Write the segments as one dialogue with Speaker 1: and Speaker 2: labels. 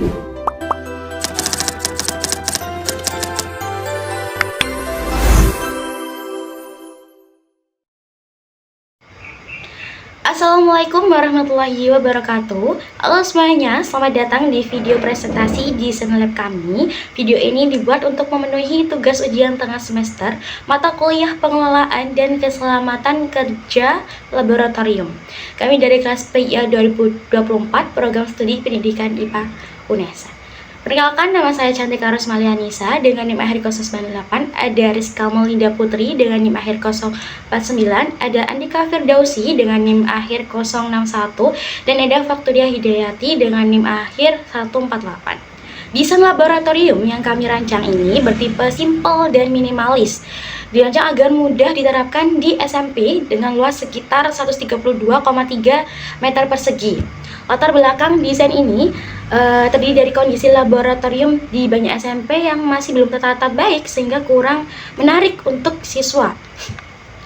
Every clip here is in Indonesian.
Speaker 1: Assalamualaikum warahmatullahi wabarakatuh. Halo semuanya, selamat datang di video presentasi di Senlab kami. Video ini dibuat untuk memenuhi tugas ujian tengah semester mata kuliah pengelolaan dan keselamatan kerja laboratorium. Kami dari kelas PIA 2024 Program Studi Pendidikan IPA UNESA. Perkenalkan, nama saya Cantika Rosmalia Nisa dengan NIM akhir 098, ada Rizka Melinda Putri dengan NIM akhir 049, ada Andika Firdausi dengan NIM akhir 061, dan ada Fakturia Hidayati dengan NIM akhir 148. Desain laboratorium yang kami rancang ini bertipe simple dan minimalis. Dirancang agar mudah diterapkan di SMP dengan luas sekitar 132,3 meter persegi. Latar belakang desain ini terdiri dari kondisi laboratorium di banyak SMP yang masih belum tertata baik sehingga kurang menarik untuk siswa.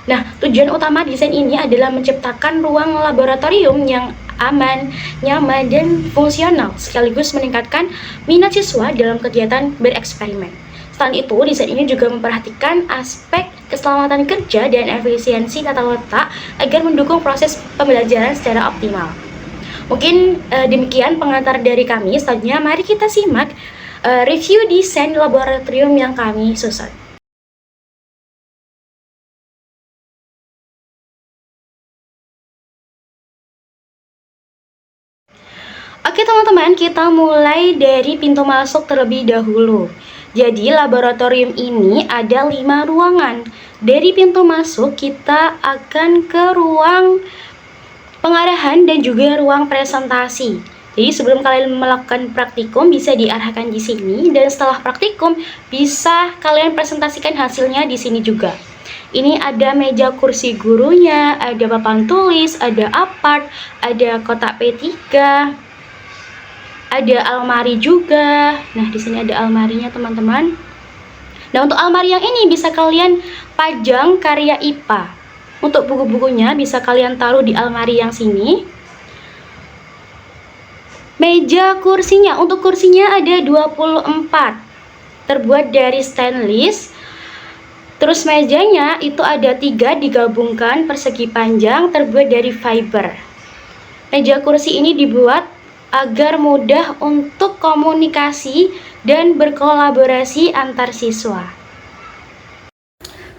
Speaker 1: Nah, tujuan utama desain ini adalah menciptakan ruang laboratorium yang aman, nyaman, dan fungsional sekaligus meningkatkan minat siswa dalam kegiatan bereksperimen. Selain itu, desain ini juga memperhatikan aspek keselamatan kerja dan efisiensi tata letak agar mendukung proses pembelajaran secara optimal. Mungkin demikian pengantar dari kami. Selanjutnya mari kita simak review desain laboratorium yang kami susun. Oke teman-teman, kita mulai dari pintu masuk terlebih dahulu. Jadi laboratorium ini ada 5 ruangan. Dari pintu masuk kita akan ke ruang pengarahan dan juga ruang presentasi. Jadi sebelum kalian melakukan praktikum bisa diarahkan di sini, dan setelah praktikum bisa kalian presentasikan hasilnya di sini juga. Ini ada meja kursi gurunya, ada papan tulis, ada apart, ada kotak P3, ada almari juga. Nah, di sini ada almarinya teman-teman. Nah, untuk almari yang ini bisa kalian pajang karya IPA. Untuk buku-bukunya bisa kalian taruh di almari yang sini. Meja kursinya, untuk kursinya ada 24, terbuat dari stainless. Terus mejanya itu ada 3 digabungkan persegi panjang terbuat dari fiber. Meja kursi ini dibuat agar mudah untuk komunikasi dan berkolaborasi antar siswa.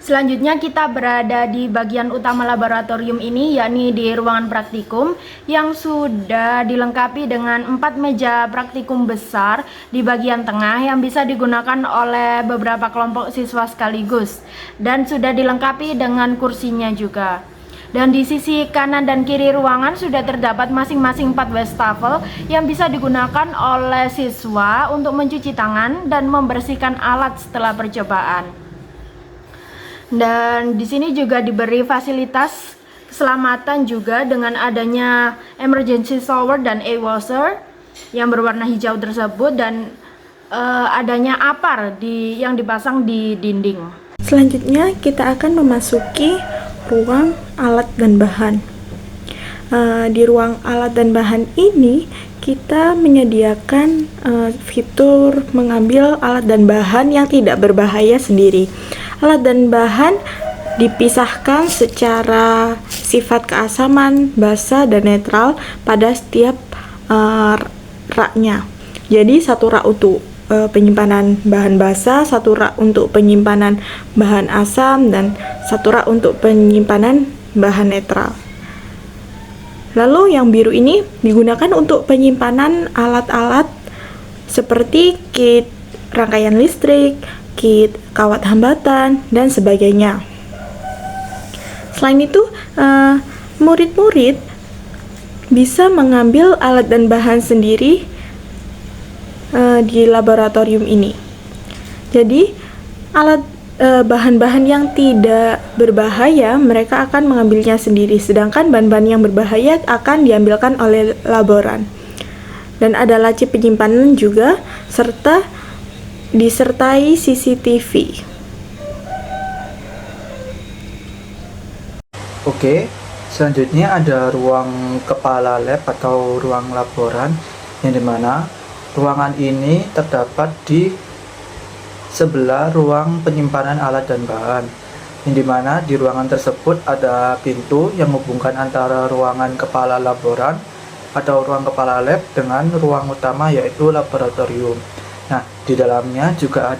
Speaker 1: Selanjutnya kita berada di bagian utama laboratorium ini, yakni di ruangan praktikum yang sudah dilengkapi dengan 4 meja praktikum besar di bagian tengah yang bisa digunakan oleh beberapa kelompok siswa sekaligus, dan sudah dilengkapi dengan kursinya juga. Dan di sisi kanan dan kiri ruangan sudah terdapat masing-masing 4 wastafel yang bisa digunakan oleh siswa untuk mencuci tangan dan membersihkan alat setelah percobaan. Dan di sini juga diberi fasilitas keselamatan juga dengan adanya emergency shower dan e-washer yang berwarna hijau tersebut, dan adanya apar yang dipasang di dinding.
Speaker 2: Selanjutnya kita akan memasuki ruang alat dan bahan. Di ruang alat dan bahan ini kita menyediakan fitur mengambil alat dan bahan yang tidak berbahaya sendiri. Alat dan bahan dipisahkan secara sifat keasaman, basa, dan netral pada setiap raknya. Jadi satu rak untuk penyimpanan bahan basa, satu rak untuk penyimpanan bahan asam, dan satu rak untuk penyimpanan bahan netral. Lalu yang biru ini digunakan untuk penyimpanan alat-alat seperti kit rangkaian listrik, kit kawat hambatan, dan sebagainya. Selain itu, murid-murid bisa mengambil alat dan bahan sendiri di laboratorium ini. Jadi, bahan-bahan yang tidak berbahaya mereka akan mengambilnya sendiri, sedangkan bahan-bahan yang berbahaya akan diambilkan oleh laboran. Dan ada laci penyimpanan juga, serta disertai CCTV.
Speaker 3: Oke, selanjutnya ada ruang kepala lab atau ruang laboran, yang dimana ruangan ini terdapat di sebelah ruang penyimpanan alat dan bahan, yang dimana di ruangan tersebut ada pintu yang menghubungkan antara ruangan kepala laboran atau ruang kepala lab dengan ruang utama yaitu laboratorium. Nah, di dalamnya juga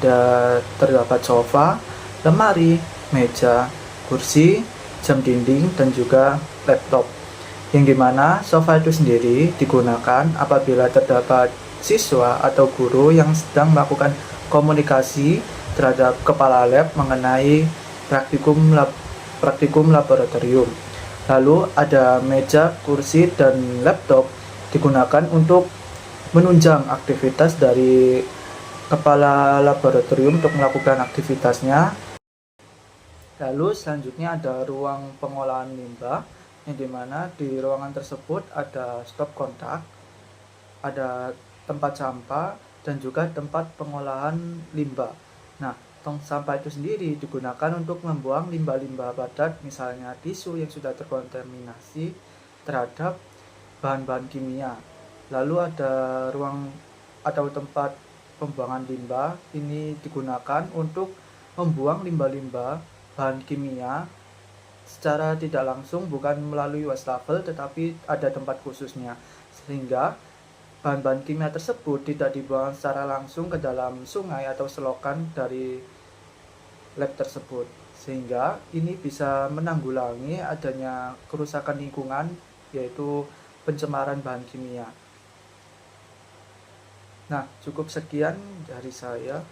Speaker 3: terdapat sofa, lemari, meja, kursi, jam dinding, dan juga laptop. Yang dimana sofa itu sendiri digunakan apabila terdapat siswa atau guru yang sedang melakukan komunikasi terhadap kepala lab mengenai praktikum laboratorium. Lalu ada meja, kursi, dan laptop digunakan untuk menunjang aktivitas dari kepala laboratorium untuk melakukan aktivitasnya. Lalu selanjutnya ada ruang pengolahan limbah, yang dimana di ruangan tersebut ada stop kontak, ada tempat sampah, dan juga tempat pengolahan limbah. Nah, tong sampah itu sendiri digunakan untuk membuang limbah-limbah padat, misalnya tisu yang sudah terkontaminasi terhadap bahan-bahan kimia. Lalu ada ruang atau tempat pembuangan limbah, ini digunakan untuk membuang limbah-limbah bahan kimia secara tidak langsung, bukan melalui wastafel, tetapi ada tempat khususnya, sehingga bahan-bahan kimia tersebut tidak dibuang secara langsung ke dalam sungai atau selokan dari lab tersebut, sehingga ini bisa menanggulangi adanya kerusakan lingkungan, yaitu pencemaran bahan kimia. Nah, cukup sekian dari saya.